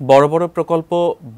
বড় বড় প্রকল্প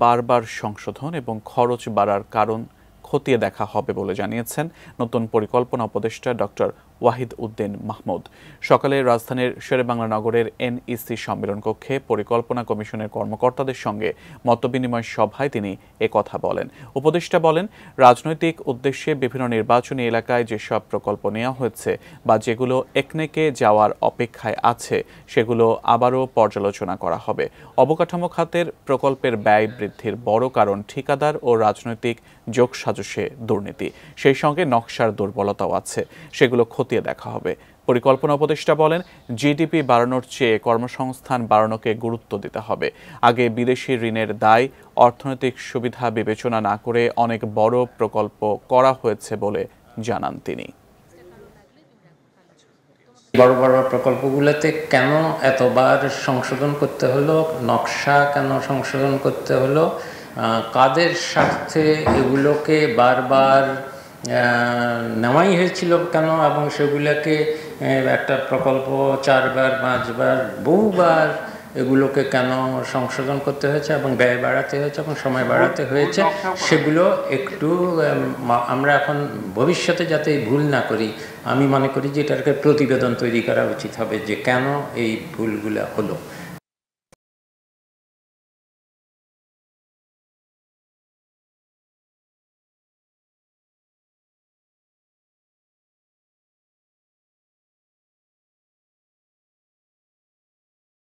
বারবার সংশোধন এবং খরচ বাড়ার কারণ খতিয়ে দেখা হবে বলে জানিয়েছেন নতুন পরিকল্পনা উপদেষ্টা ডক্টর ওয়াহিদ উদ্দিন মাহমুদ। সকালে রাজধানীর শেরেবাংলা নগরের এনইসি সম্মেলন কক্ষে পরিকল্পনা কমিশনের কর্মকর্তাদের সঙ্গে মতবিনিময় সভায় তিনি কথা বলেন। উপদেষ্টা বলেন, রাজনৈতিক উদ্দেশ্যে বিভিন্ন নির্বাচনী এলাকায় যেসব প্রকল্প নেওয়া হয়েছে বা যেগুলো একনেকে যাওয়ার অপেক্ষায় আছে সেগুলো আবারও পর্যালোচনা করা হবে। অবকাঠামো খাতের প্রকল্পের ব্যয় বৃদ্ধির বড় কারণ ঠিকাদার ও রাজনৈতিক যোগসাজশে দুর্নীতি, সেই সঙ্গে নকশার দুর্বলতাও আছে, সেগুলো খতিয়ে দেখা হবে। পরিকল্পনা উপদেষ্টা বলেন, জিডিপি বাড়ানোর চেয়ে কর্মসংস্থান বাড়ানোকে গুরুত্ব দিতে হবে। আগে বিদেশি ঋণের দায়, অর্থনৈতিক সুবিধা বিবেচনা না করে অনেক বড় প্রকল্প করা হয়েছে বলে জানান তিনি। বড় বড় প্রকল্পগুলোতে কেন এতবার সংশোধন করতে হলো, নকশা কেন সংশোধন করতে হলো, কাদের স্বার্থে এগুলোকে বারবার নেওয়াই হয়েছিল কেন, এবং সেগুলোকে একটা প্রকল্প 4বার 5বার বহুবার এগুলোকে কেন সংশোধন করতে হয়েছে এবং ব্যয় বাড়াতে হয়েছে এবং সময় বাড়াতে হয়েছে, সেগুলো একটু আমরা এখন ভবিষ্যতে যাতে ভুল না করি, আমি মনে করি যে এটাকে প্রতিবেদন তৈরি করা উচিত হবে যে কেন এই ভুলগুলো হলো।